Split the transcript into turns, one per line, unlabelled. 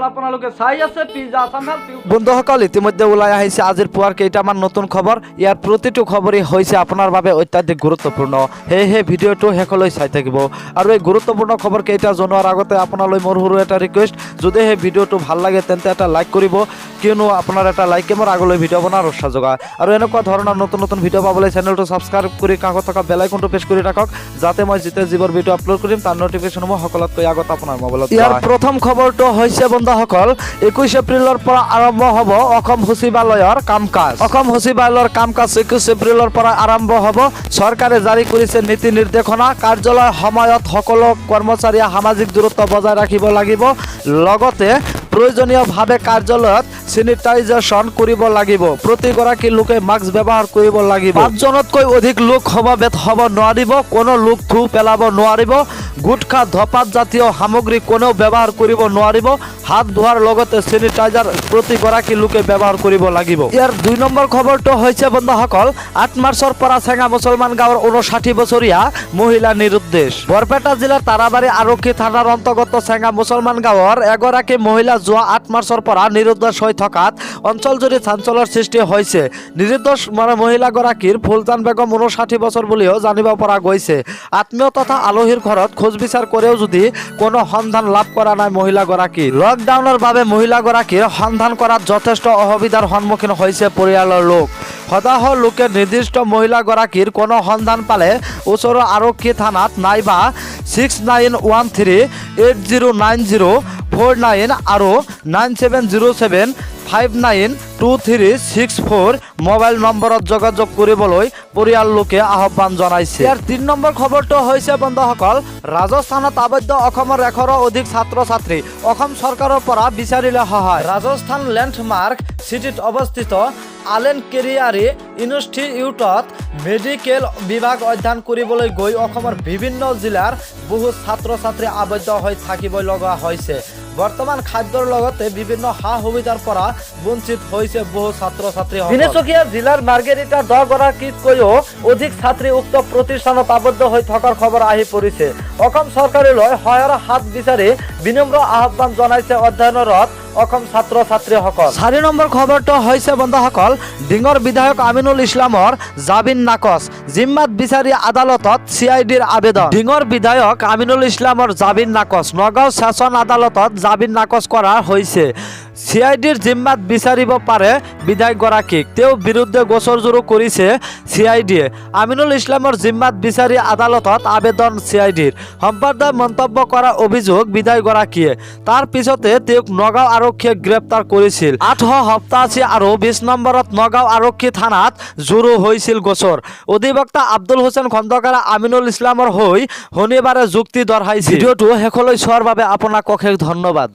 আপোনালোকে চাই আছে পিজ্জা আসাম হেল্প ইউ।
বন্ধুসকল ইতিমধ্যে ওলাই আহিছে আজিৰ পুৱাৰ কেইটামান নতুন খবৰ। ইয়াৰ প্ৰতিটো খবৰেই হৈছে আপোনাৰ বাবে অত্যাধিক গুৰুত্বপূৰ্ণ, সেয়েহে ভিডিঅ'টো শেষলৈ চাই থাকিব। আৰু এই গুৰুত্বপূৰ্ণ খবৰ কেইটা জনোৱাৰ আগতে আপোনালৈ মোৰ সৰু এটা ৰিকুৱেষ্ট, যদি সেই ভিডিঅ'টো ভাল লাগে তেন্তে এটা লাইক কৰিব, কিয়নো আপোনাৰ এটা লাইকে মোৰ আগলৈ ভিডিঅ' বনোৱাৰ উৎসাহ যোগায়। আৰু এনেকুৱা ধৰণৰ নতুন নতুন ভিডিঅ' পাবলৈ চেনেলটো ছাবস্ক্ৰাইব কৰি কাষত থকা বেল আইকনটো প্ৰেছ কৰি ৰাখক, যাতে মই যেতিয়া যিবোৰ ভিডিঅ' আপলোড কৰিম তাৰ নটিফিকেশ্যনসমূহ সকলোতকৈ আগত আপোনাৰ মোবাইলত। ইয়াৰ প্ৰথম খবৰটো হৈছে বন্ধুসকল, 21 এপ্ৰিলৰ পৰা আৰম্ভ হ'ব অসম সচিবালয়ৰ কাম কাজ। অসম সচিবালয়ৰ কাম কাজ 21 এপ্ৰিলৰ পৰা আৰম্ভ হ'ব। চৰকাৰে জাৰি কৰিছে নীতি নিৰ্দেশনা। কাৰ্যালয় সময়ত সকলো কৰ্মচাৰীয়ে সামাজিক দূৰত্ব বজাই ৰাখিব লাগিব, লগতে প্ৰয়োজনীয়ভাৱে কাৰ্যালয়ত চেনিটাইজেশ্যন কৰিব লাগিব। প্ৰতিগৰাকী লোকে মাস্ক ব্যৱহাৰ কৰিব লাগিব। 5 জনতকৈ অধিক লোক সমবেত হ'ব নোৱাৰিব। কোনো লোক থু পেলাব নোৱাৰিব। গুটখা ধপাত জাতীয় সামগ্ৰী কোনেও ব্যৱহাৰ কৰিব নোৱাৰিব। হাত ধোৱাৰ লগতে চেনিটাইজাৰ প্ৰতিগৰাকী লোকে ব্যৱহাৰ কৰিব লাগিব। ইয়াৰ 2 নম্বৰ খবৰটো হৈছে বন্ধুসকল, 8 মাৰ্চৰ পৰা চেঙা মুছলমান গাঁৱৰ 59 বছৰীয়া মহিলা নিৰুদ্দেশ। বৰপেটা জিলাৰ তাৰাবাৰী আৰক্ষী থানাৰ অন্তৰ্গত চেঙা মুছলমান গাঁৱৰ এগৰাকী মহিলা যোৱা 8 মাৰ্চৰ পৰা নিৰুদ্দেশ হৈ থকাত অঞ্চলজুৰি চাঞ্চল্যৰ সৃষ্টি হৈছে। নিৰুদ্দেশ মহিলাগৰাকীৰ ফুলজান বেগম 59 বছৰ বুলিও জানিব পৰা গৈছে। আত্মীয় তথা আলহীৰ ঘৰত খোজ বিচাৰ কৰেও যদি কোনো সন্ধান লাভ কৰা নাই মহিলাগৰাকী। লকডাউনৰ বাবে মহিলাগৰাকীৰ সন্ধান কৰাত যথেষ্ট অসুবিধাৰ সন্মুখীন হৈছে পৰিয়ালৰ লোক। শতাহ লোকে নিৰ্দিষ্ট মহিলাগৰাকীৰ কোনো সন্ধান পালে ওচৰৰ আৰক্ষী থানাত নাইবা 6913809049 আৰু 9707592364 মোবাইল নম্বৰত যোগাযোগ কৰিবলৈ পৰিয়াল লোকে আহ্বান জনাইছে। ইয়াৰ 3 নম্বৰ খবৰটো হৈছে বন্ধুসকল, ৰাজস্থানত আবদ্ধ অসমৰ 100ৰো অধিক ছাত্ৰ ছাত্ৰী অসম চৰকাৰৰ পৰা বিচাৰিলে সহায়। ৰাজস্থান লেণ্ডমাৰ্ক চিটিত অৱস্থিত আলেন কেৰিয়াৰী ইনষ্টিটিউটত মেডিকেল বিভাগ অধ্যয়ন কৰিবলৈ গৈ অসমৰ বিভিন্ন জিলাৰ বহু ছাত্ৰ ছাত্ৰী আবদ্ধ হৈ থাকিব লগা হৈছে। বৰ্তমান খাদ্যৰ লগতে বিভিন্ন সা সুবিধাৰ পৰা বঞ্চিত হৈছে বহু ছাত্ৰ ছাত্ৰী। তিনিচুকীয়া জিলাৰ মাৰ্গেৰিটাৰ 10 গৰাকীতকৈও অধিক ছাত্ৰী উক্ত প্ৰতিষ্ঠানত আবদ্ধ হৈ থকাৰ খবৰ আহি পৰিছে। অসম চৰকাৰলৈ সহায়ৰ হাত বিচাৰি বিনম্ৰ আহ্বান জনাইছে অধ্যয়নৰত অসম ছাত্ৰ ছাত্ৰীসকল। 4 নম্বৰ খবৰটো হৈছে বন্ধুসকল, ডিঙৰ বিধায়ক আমিনুল ইছলামৰ জামিন নাকচ। জিম্মাত বিচাৰি আদালতত CIDৰ আবেদন। ডিঙৰ বিধায়ক আমিনুল ইছলামৰ জামিন নাকচ। নগাঁও ছেছন আদালতত জামিন নাকচ কৰা হৈছে। CIDৰ জিম্মাত বিচাৰিব পাৰে বিধায়কগৰাকীক। তেওঁৰ বিৰুদ্ধে গোচৰ ৰুজু কৰিছে CIDয়ে। আমিনুল ইছলামৰ জিম্মাত বিচাৰি আদালতত আবেদন CIDৰ। সম্প্ৰদায় মন্তব্য কৰা অভিযোগ বিধায়কগৰাকীয়ে। তাৰ পিছতে তেওঁক নগাঁও আৰক্ষীয়ে গ্ৰেপ্তাৰ কৰিছিল। 887 আৰু 20 নম্বৰত নগাঁও আৰক্ষী থানাত ৰুজু হৈছিল গোচৰ। অধিবক্তা আব্দুল হোসেন খন্দকাৰে আমিনুল ইছলামৰ হৈ শনিবাৰে যুক্তি দৰ্শাইছিল। ভিডিঅ'টো শেষলৈ চোৱাৰ বাবে আপোনাক অশেষ ধন্যবাদ।